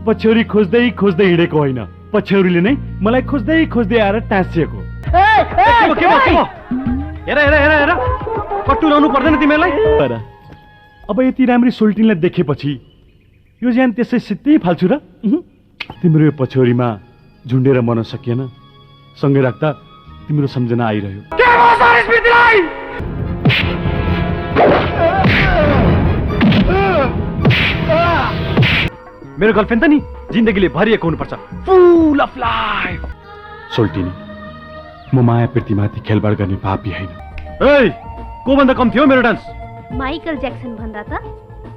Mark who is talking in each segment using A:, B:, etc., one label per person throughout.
A: पछ्यौरी खोज्दै खोज्दै हिँडेको होइन, पछ्यौरीले नै मलाई खोज्दै खोज्दै आएर टाँसिएको।
B: हेर हेर हेर हेर, कट्टुलाउनु पर्दैन तिमीलाई।
A: तर अब यति राम्री सोल्टिनलाई देखेपछि यो ज्यान त्यसै सित्तै फाल्छु र? तिम्रो यो पछ्यौरीमा झुन्डेर मर्न सकिएन, सँगै राख्दा तिम्रो सम्झना आइरह्यो।
B: मेरो गर्लफ्रेन्ड त नि जिन्दगीले भरिएको हुनुपर्छ, फुल अफ लाइफ।
A: सोल्टिनी, म माया प्रीतिमाथि खेलबाड गर्ने पापी होइन।
B: ए, को भन्दा कम थियो मेरो डान्स?
C: माइकल ज्याक्सन भन्दा त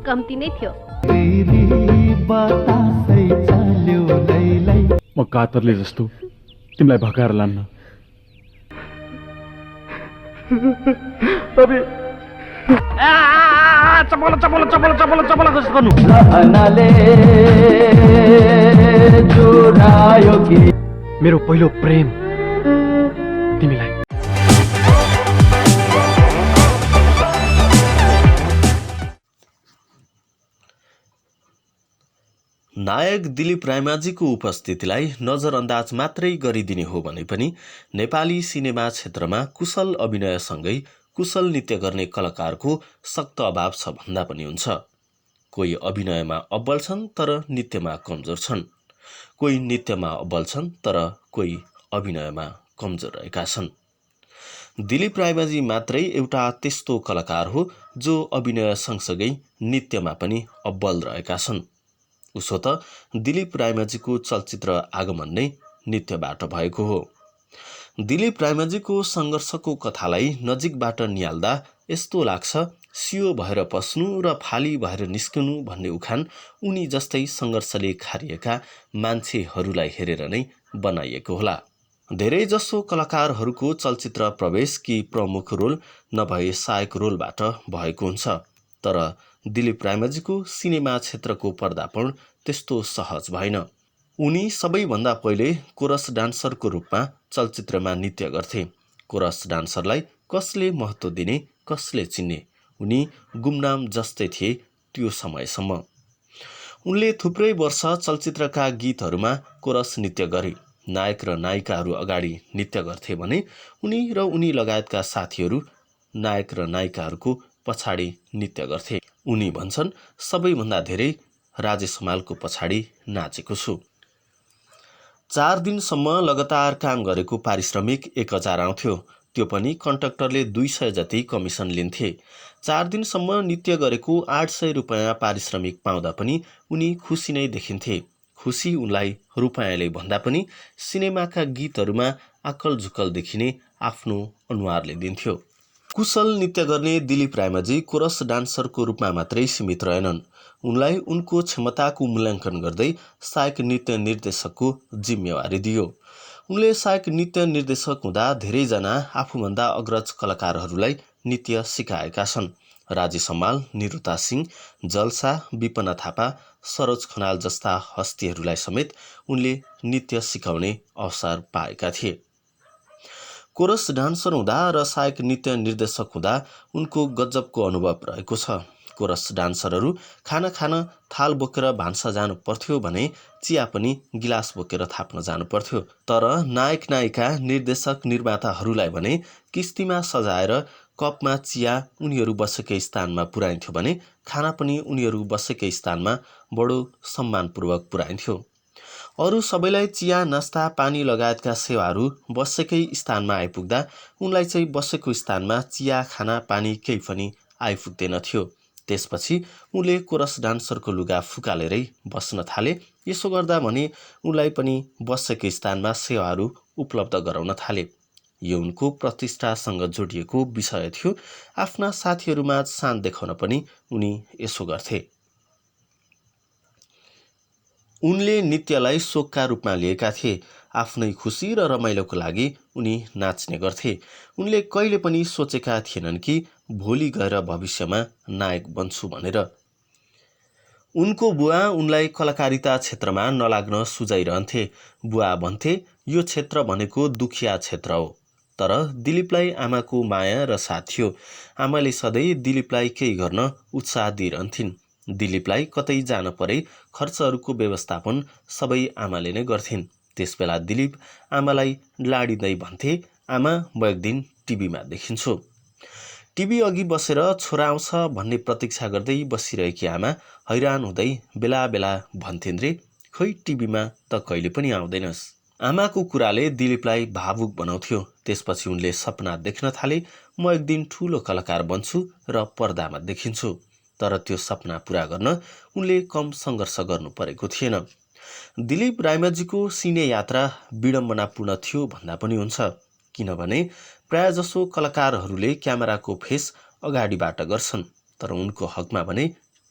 C: कम्ती नै थियो।
A: म कातरले जस्तो तिमीलाई भगाएर लान्न।
B: चपला चपला चपला चपला चपला जस्तो गर्नु। मेरो पहिलो प्रेम तिमीलाई।
D: नायक दिलीप रायमाझीको उपस्थितिलाई नजरअन्दाज मात्रै गरिदिने हो भने पनि नेपाली सिनेमा क्षेत्रमा कुशल अभिनयसँगै कुशल नृत्य गर्ने कलाकारको सख्त अभाव छ भन्दा पनि हुन्छ। कोही अभिनयमा अब्बल छन् तर नृत्यमा कमजोर छन्, कोही नृत्यमा अब्बल छन् तर कोही अभिनयमा कमजोर रहेका छन्। दिलीप रायमाझी मात्रै एउटा त्यस्तो कलाकार हो जो अभिनय सँगसँगै नृत्यमा पनि अब्बल रहेका छन्। उसो त दिलीप रायमाझीको चलचित्र आगमन नै नृत्यबाट भएको हो। दिलीप रायमाझीको सङ्घर्षको कथालाई नजिकबाट निहाल्दा यस्तो लाग्छ सियो भएर पस्नु र फाली भएर निस्कनु भन्ने उखान उनी जस्तै सङ्घर्षले खारिएका मान्छेहरूलाई हेरेर नै बनाइएको होला। धेरैजसो कलाकारहरूको चलचित्र प्रवेश कि प्रमुख रोल नभए सहायक रोलबाट भएको हुन्छ, तर दिलीप रायमाझीको सिनेमा क्षेत्रको पर्दापण त्यस्तो सहज भएन। उनी सबैभन्दा पहिले कोरस डान्सरको रूपमा चलचित्रमा नृत्य गर्थे। कोरस डान्सरलाई कसले महत्त्व दिने, कसले चिन्ने, उनी गुमनाम जस्तै थिए त्यो समयसम्म। उनले थुप्रै वर्ष चलचित्रका गीतहरूमा कोरस नृत्य गरे। नायक र नायिकाहरू अगाडि नृत्य गर्थे भने उनी र उनी लगायतका साथीहरू नायक र नायिकाहरूको पछाडि नृत्य गर्थे। उनी भन्छन्, सबैभन्दा धेरै राजेश हमालको पछाडि नाचेको छु। 4 दिनसम्म लगातार काम गरेको पारिश्रमिक 1000 आउँथ्यो, त्यो पनि कन्ट्र्याक्टरले 200 जति कमिसन लिन्थे। 4 दिनसम्म नृत्य गरेको 800 रुपैयाँ पारिश्रमिक पाउँदा पनि उनी खुसी नै देखिन्थे। खुसी उनलाई रुपैयाँले भन्दा पनि सिनेमाका गीतहरूमा आकल झुकल देखिने आफ्नो अनुहारले दिन्थ्यो। कुशल नृत्य गर्ने दिलीप रायमाझी कोरस डान्सरको रूपमा मात्रै सीमित रहेनन्। उनलाई उनको क्षमताको मूल्याङ्कन गर्दै सहायक नृत्य निर्देशकको जिम्मेवारी दियो। उनले सहायक नृत्य निर्देशक हुँदा धेरैजना आफूभन्दा अग्रज कलाकारहरूलाई नृत्य सिकाएका छन्। राजेश हमाल, निरुता सिंह, जलसा, विपना थापा, सरोज खनाल जस्ता हस्तीहरूलाई समेत उनले नृत्य सिकाउने अवसर पाएका थिए। कोरस डान्सर हुँदा र सहायक नृत्य निर्देशक हुँदा उनको गजबको अनुभव रहेको छ। कोरस डान्सरहरू खाना खान थाल बोकेर भान्सा जानु पर्थ्यो भने चिया पनि गिलास बोकेर थाप्न जानु पर्थ्यो। तर नायक नायिका, निर्देशक, निर्माताहरूलाई भने किस्तीमा सजाएर कपमा चिया उनीहरू बसेकै स्थानमा पुर्याइन्थ्यो भने खाना पनि उनीहरू बसेकै स्थानमा बडो सम्मानपूर्वक पुर्याइन्थ्यो। अरू सबैलाई चिया, नास्ता, पानी लगायतका सेवाहरू बसेकै स्थानमा आइपुग्दा उनलाई चाहिँ बसेको स्थानमा चिया, खाना, पानी केही पनि आइपुग्दैन थियो। त्यसपछि उनले कोरस डान्सरको लुगा फुकालेरै बस्न थाले। यसो गर्दा भने उनलाई पनि बसेकै स्थानमा सेवाहरू उपलब्ध गराउन थाले। यो उनको प्रतिष्ठासँग जोडिएको विषय थियो। आफ्ना साथीहरूमा शान देखाउन पनि उनी यसो गर्थे। उनले नृत्यलाई शोकका रूपमा लिएका थिए। आफ्नै खुसी र रमाइलोको लागि उनी नाच्ने गर्थे। उनले कहिले पनि सोचेका थिएनन् कि भोलि गएर भविष्यमा नायक बन्छु भनेर। उनको बुवा उनलाई कलाकारिता क्षेत्रमा नलाग्न सुझाइरहन्थे। बुवा भन्थे, यो क्षेत्र भनेको दुखिया क्षेत्र हो। तर दिलीपलाई आमाको माया र साथ थियो। आमाले सधैँ दिलीपलाई केही गर्न उत्साह दिइरहन्थिन्। दिलीपलाई कतै जान परे खर्चहरूको व्यवस्थापन सबै आमाले नै गर्थिन्। त्यसबेला दिलीप आमालाई लाडिँदै भन्थे, आमा म एक दिन टिभीमा देखिन्छु। टिभी अघि बसेर छोरा आउँछ भन्ने प्रतीक्षा गर्दै बसिरहेकी आमा हैरान हुँदै बेला बेला भन्थिन् रे, खोइ टिभीमा त कहिले पनि आउँदैनस्। आमाको कुराले दिलीपलाई भावुक बनाउँथ्यो। त्यसपछि उनले सपना देख्न थाले, म एक दिन ठुलो कलाकार बन्छु र पर्दामा देखिन्छु। तर त्यो सपना पूरा गर्न उनले कम सङ्घर्ष गर्नु परेको थिएन। दिलीप रायमाझीको सिने यात्रा विडम्बनापूर्ण थियो भन्दा पनि हुन्छ, किनभने प्रायजसो कलाकारहरूले क्यामेराको फेस अगाडिबाट गर्छन्, तर उनको हकमा भने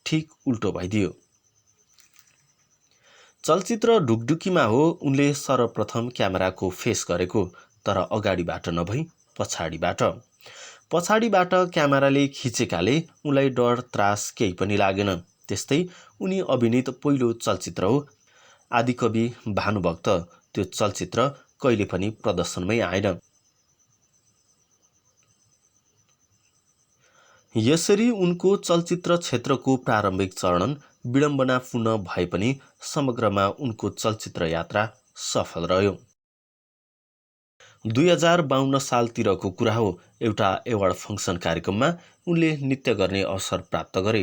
D: ठिक उल्टो भइदियो। चलचित्र ढुकढुकीमा हो उनले सर्वप्रथम क्यामेराको फेस गरेको, तर अगाडिबाट नभई पछाडिबाट। पछाडिबाट क्यामेराले खिचेकाले उनलाई डर त्रास केही पनि लागेन। त्यस्तै उनी अभिनीत पहिलो चलचित्र हो आदिकवि भानुभक्त। त्यो चलचित्र कहिले पनि प्रदर्शनमै आएन। यसरी उनको चलचित्र क्षेत्रको प्रारम्भिक चरण विडम्बनापूर्ण भए पनि समग्रमा उनको चलचित्र यात्रा सफल रह्यो। 2052 सालतिरको कुरा हो। एउटा एवार्ड फङ्सन कार्यक्रममा उनले नृत्य गर्ने अवसर प्राप्त गरे।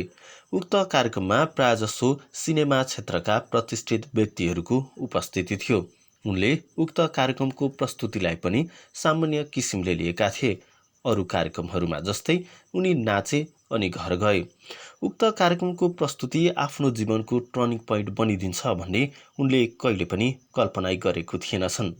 D: उक्त कार्यक्रममा प्रायजसो सिनेमा क्षेत्रका प्रतिष्ठित व्यक्तिहरूको उपस्थिति थियो। उनले उक्त कार्यक्रमको प्रस्तुतिलाई पनि सामान्य किसिमले लिएका थिए। अरू कार्यक्रमहरूमा जस्तै उनी नाचे अनि घर गए। उक्त कार्यक्रमको प्रस्तुति आफ्नो जीवनको टर्निङ पोइन्ट बनिदिन्छ भन्ने उनले कहिले पनि कल्पना गरेको थिएनछन्।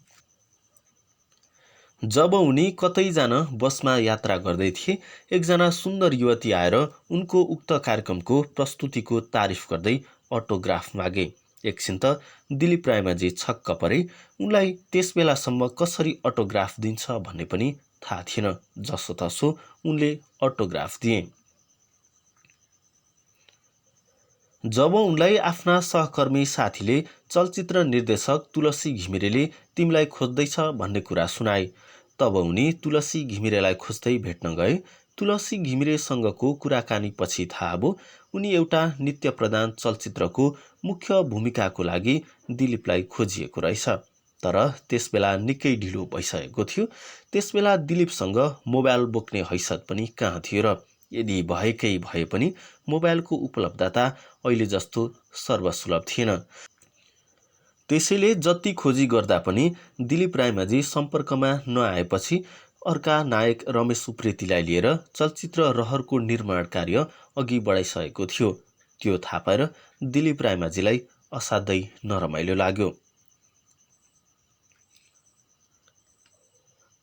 D: जब उनी कतै जान बसमा यात्रा गर्दै थिए, एकजना सुन्दर युवती आएर उनको उक्त कार्यक्रमको प्रस्तुतिको तारिफ गर्दै अटोग्राफ मागे। एकछिन त दिलीप रायमाझी छक्क परे। उनलाई त्यसबेलासम्म कसरी अटोग्राफ दिन्छ भन्ने पनि थाहा थिएन। जसोतसो उनले अटोग्राफ दिए। जब उनलाई आफ्ना सहकर्मी साथीले चलचित्र निर्देशक तुलसी घिमिरेले तिमीलाई खोज्दैछ भन्ने कुरा सुनाए, तब उनी तुलसी घिमिरेलाई खोज्दै भेट्न गए। तुलसी घिमिरेसँगको कुराकानी पछि थाहा भयो उनी एउटा नृत्य प्रधान चलचित्रको मुख्य भूमिकाको लागि दिलीपलाई खोजिएको रहेछ। तर त्यसबेला निकै ढिलो भइसकेको थियो। त्यसबेला दिलीपसँग मोबाइल बोक्ने हैसियत पनि कहाँ थियो र यदि भएकै भए पनि मोबाइलको उपलब्धता अहिले जस्तो सर्वसुलभ थिएन। त्यसैले जति खोजी गर्दा पनि दिलीप रायमाझी सम्पर्कमा नआएपछि अर्का नायक रमेश उप्रेतीलाई लिएर चलचित्र रहरको निर्माण कार्य अघि बढाइसकेको थियो। त्यो थाहा पाएर दिलीप रायमाझीलाई असाध्यै नरमाइलो लाग्यो।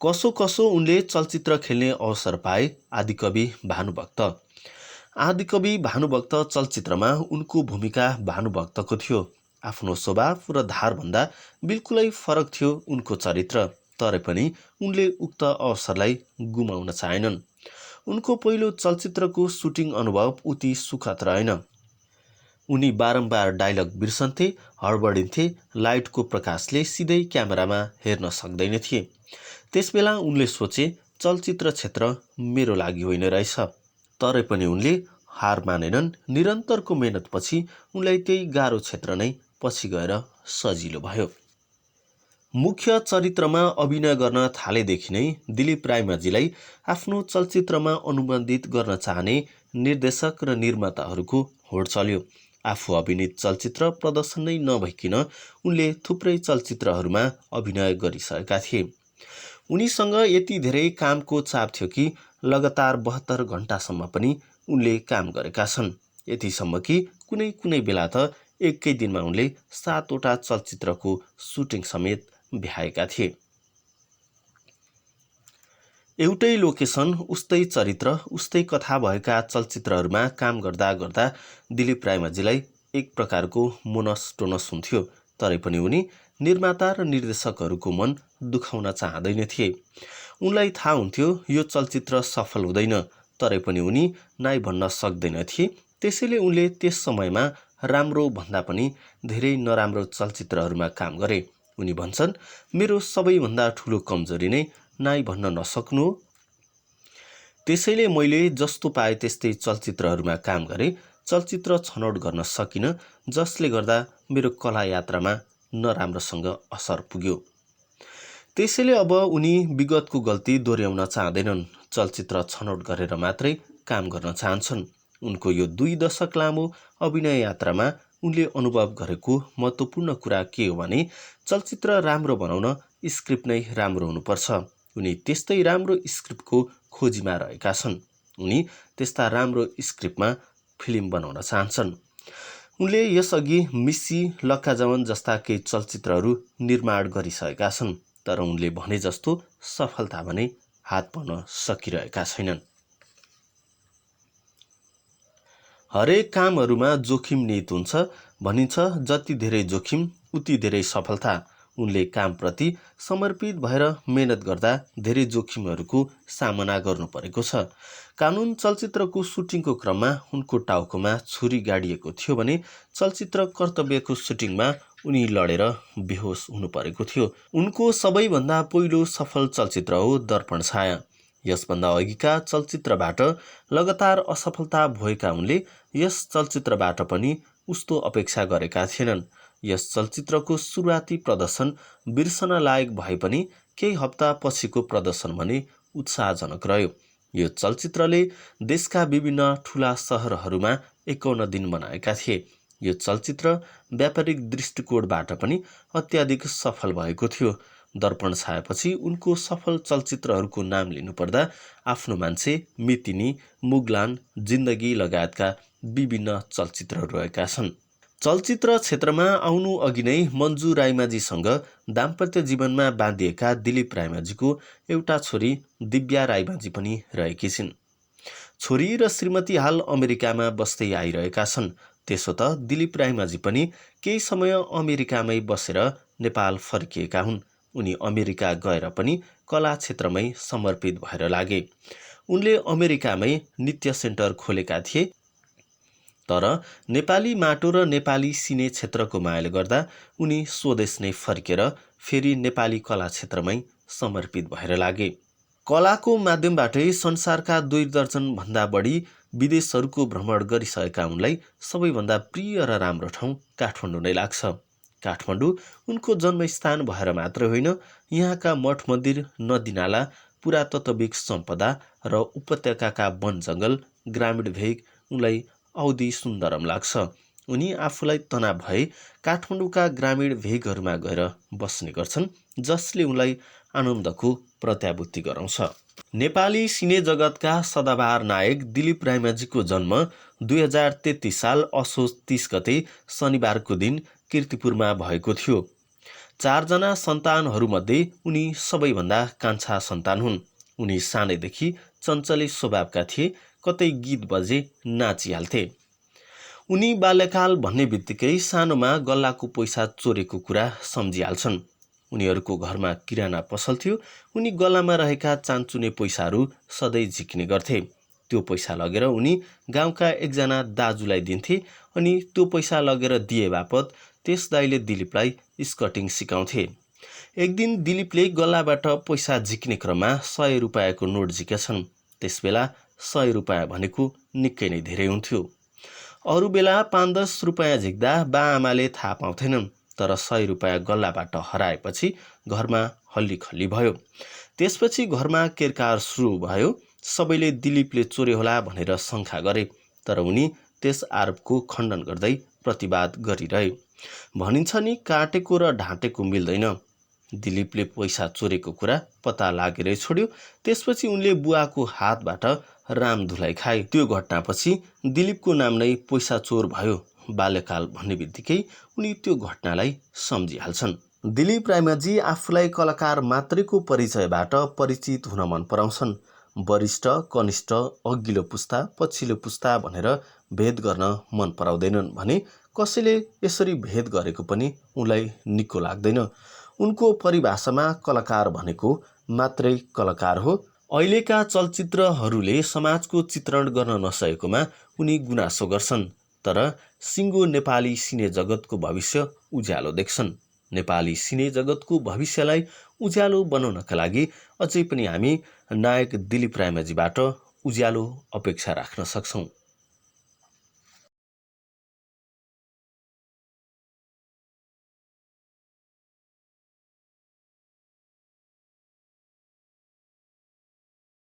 D: कसो कसो उनले चलचित्र खेल्ने अवसर पाए। आदिकवि भानुभक्त। आदिकवि भानुभक्त चलचित्रमा उनको भूमिका भानुभक्तको थियो। आफ्नो स्वभाव र धारभन्दा बिल्कुलै फरक थियो उनको चरित्र। तरै पनि उनले उक्त अवसरलाई गुमाउन चाहेनन्। उनको पहिलो चलचित्रको सुटिङ अनुभव उति सुखद रहेन। उनी बारम्बार डायलग बिर्सन्थे, हडबडिन्थे, लाइटको प्रकाशले सिधै क्यामेरामा हेर्न सक्दैन थिए। त्यसबेला उनले सोचे चलचित्र क्षेत्र मेरो लागि होइन रहेछ। तरै पनि उनले हार मानेनन्। निरन्तरको मेहनतपछि उनलाई त्यही गाह्रो क्षेत्र नै पछि गएर सजिलो भयो। मुख्य चरित्रमा अभिनय गर्न थालेदेखि नै दिलीप रायमाझीलाई आफ्नो चलचित्रमा अनुबन्धित गर्न चाहने निर्देशक र निर्माताहरूको होड चल्यो। आफू अभिनीत चलचित्र प्रदर्शन नै नभइकन उनले थुप्रै चलचित्रहरूमा अभिनय गरिसकेका थिए। उनीसँग यति धेरै कामको चाप थियो कि लगातार 72 घण्टासम्म पनि उनले काम गरेका छन्। यतिसम्म कि कुनै कुनै बेला त एकै दिनमा उनले 7 वटा चलचित्रको सुटिङ समेत भ्याएका थिए। एउटै लोकेसन, उस्तै चरित्र, उस्तै कथा भएका चलचित्रहरूमा काम गर्दा गर्दा दिलीप रायमाझीलाई एक प्रकारको मोनोटोनस हुन्थ्यो। तरै पनि उनी निर्माता र निर्देशकहरूको मन दुखाउन चाहँदैन थिए। उनलाई थाहा हुन्थ्यो यो चलचित्र सफल हुँदैन, तरै पनि उनी नाइ भन्न सक्दैन थिए। त्यसैले उनले त्यस समयमा राम्रो भन्दा पनि धेरै नराम्रो चलचित्रहरूमा काम गरे। उनी भन्छन्, मेरो सबैभन्दा ठुलो कमजोरी नै नाइ भन्न नसक्नु हो। त्यसैले मैले जस्तो पाए त्यस्तै चलचित्रहरूमा काम गरे। चलचित्र छनौट गर्न सकिनँ, जसले गर्दा मेरो कला यात्रामा नराम्रोसँग असर पुग्यो। त्यसैले अब उनी विगतको गल्ती दोहोर्याउन चाहँदैनन्, चलचित्र छनौट गरेर मात्रै काम गर्न चाहन्छन्। उनको यो 2 दशक लामो अभिनय यात्रामा उनले अनुभव गरेको महत्त्वपूर्ण कुरा के हो भने चलचित्र राम्रो बनाउन स्क्रिप्ट नै राम्रो हुनुपर्छ। उनी त्यस्तै राम्रो स्क्रिप्टको खोजीमा रहेका छन्। उनी त्यस्ता राम्रो स्क्रिप्टमा फिल्म बनाउन चाहन्छन्। उनले यसअघि मिस्सी, लक्काजवन जस्ता केही चलचित्रहरू निर्माण गरिसकेका छन्, तर उनले भने जस्तो सफलता भने हात पाउन सकिरहेका छैनन्। हरेक कामहरूमा जोखिम निहित हुन्छ भनिन्छ। जति धेरै जोखिम उति धेरै सफलता। उनले कामप्रति समर्पित भएर मेहनत गर्दा धेरै जोखिमहरूको सामना गर्नु परेको छ। कानुन चलचित्रको सुटिङको क्रममा उनको टाउकोमा छुरी गाडिएको थियो भने चलचित्र कर्तव्यको सुटिङमा उनी लडेर बेहोस हुनु परेको थियो। उनको सबैभन्दा पहिलो सफल चलचित्र हो दर्पण छाया। यसभन्दा अघिका चलचित्रबाट लगातार असफलता भएका उनले यस चलचित्रबाट पनि उस्तो अपेक्षा गरेका थिएनन्। यस चलचित्रको सुरुवाती प्रदर्शन बिर्सन लायक भए पनि केही हप्ता पछिको प्रदर्शन भने उत्साहजनक रह्यो। यो चलचित्रले देशका विभिन्न ठुला सहरहरूमा 51 दिन बनाएका थिए। यो चलचित्र व्यापारिक दृष्टिकोणबाट पनि अत्याधिक सफल भएको थियो। दर्पण छाएपछि उनको सफल चलचित्रहरूको नाम लिनुपर्दा आफ्नो मान्छे, मितिनी, मुगलान, जिन्दगी लगायतका विभिन्न चलचित्रहरू रहेका छन्। चलचित्र क्षेत्रमा आउनु अघि नै मन्जु राईमाझीसँग दाम्पत्य जीवनमा बाँधिएका दिलीप राईमाझीको एउटा छोरी दिव्या राईमाझी पनि रहेकी छिन्। छोरी र श्रीमती हाल अमेरिकामा बस्दै आइरहेका छन्। त्यसो त दिलीप राईमाझी पनि केही समय अमेरिकामै बसेर नेपाल फर्किएका हुन्। उनी अमेरिका गएर पनि कला क्षेत्रमै समर्पित भएर लागे। उनले अमेरिकामै नृत्य सेन्टर खोलेका थिए, तर नेपाली माटो र नेपाली सिने क्षेत्रको मायाले गर्दा उनी स्वदेश नै फर्केर फेरि नेपाली कला क्षेत्रमै समर्पित भएर लागे। कलाको माध्यमबाटै संसारका 2 दर्जनभन्दा बढी विदेशहरूको भ्रमण गरिसकेका उनलाई सबैभन्दा प्रिय र राम्रो ठाउँ काठमाडौँ नै लाग्छ। काठमाडौँ उनको जन्मस्थान भएर मात्र होइन, यहाँका मठ मन्दिर, नदीनाला, पुरातत्त्विक सम्पदा र उपत्यकाका वन जङ्गल, ग्रामीण भेग उनलाई औधी सुन्दरम लाग्छ। उनी आफूलाई तनाव भए काठमाडौँका ग्रामीण भेगहरूमा गएर बस्ने गर्छन्, जसले उनलाई आनन्दको प्रत्याभूति गराउँछ। नेपाली सिने जगतका सदाबहार नायक दिलीप राईमाझीको जन्म 2033 साल असोज 30 गते शनिबारको दिन कीर्तिपुरमा भएको थियो। 4 जना सन्तानहरूमध्ये उनी सबैभन्दा कान्छा सन्तान हुन्। उनी सानैदेखि चञ्चले स्वभावका थिए, कतै गीत बजे नाचिहाल्थे। उनी बाल्यकाल भन्ने बित्तिकै सानोमा गल्लाको पैसा चोरेको कुरा सम्झिहाल्छन्। उनीहरूको घरमा किराना पसल थियो। उनी गल्लामा रहेका चान्चुने पैसाहरू सधैँ झिक्ने गर्थे। त्यो पैसा लगेर उनी गाउँका एकजना दाजुलाई दिन्थे अनि त्यो पैसा लगेर दिए बापत त्यस दाइले दिलीपलाई स्कटिङ सिकाउँथे। एक दिन दिलीपले गल्लाबाट पैसा झिक्ने क्रममा 100 रुपैयाँको नोट झिकेछन्। त्यसबेला 100 रुपैयाँ भनेको निकै नै धेरै हुन्थ्यो। अरू बेला 5-10 रुपैयाँ झिक्दा बाआमाले थाहा पाउँथेनन्, तर 100 रुपैयाँ गल्लाबाट हराएपछि घरमा हल्लीखल्ली भयो। त्यसपछि घरमा केरकार सुरु भयो। सबैले दिलीपले चोरे होला भनेर शङ्का गरे, तर उनी त्यस आरोपको खण्डन गर्दै प्रतिवाद गरिरहे। भनिन्छ नि, काटेको र ढाँटेको मिल्दैन। दिलीपले पैसा चोरेको कुरा पत्ता लागेरै छोड्यो। त्यसपछि उनले बुवाको हातबाट रामधुलाई खाए। त्यो घटनापछि दिलीपको नाम नै पैसा चोर भयो। बाल्यकाल भन्ने बित्तिकै उनी त्यो घटनालाई सम्झिहाल्छन्। दिलीप राईमाझी आफूलाई कलाकार मात्रैको परिचयबाट परिचित हुन मन पराउँछन्। वरिष्ठ, कनिष्ठ, अघिल्लो पुस्ता, पछिल्लो पुस्ता भनेर भेद गर्न मन पराउँदैनन् भने कसैले यसरी भेद गरेको पनि उनलाई निको लाग्दैन। उनको परिभाषामा कलाकार भनेको मात्रै कलाकार हो। अहिलेका चलचित्रहरूले समाजको चित्रण गर्न नसकेकोमा उनी गुनासो गर्छन्, तर सिङ्गो नेपाली सिने जगतको भविष्य उज्यालो देख्छन्। नेपाली सिने जगतको भविष्यलाई उज्यालो बनाउनका लागि अझै पनि हामी नायक दिलीप राईमाझीबाट उज्यालो अपेक्षा राख्न सक्छौँ।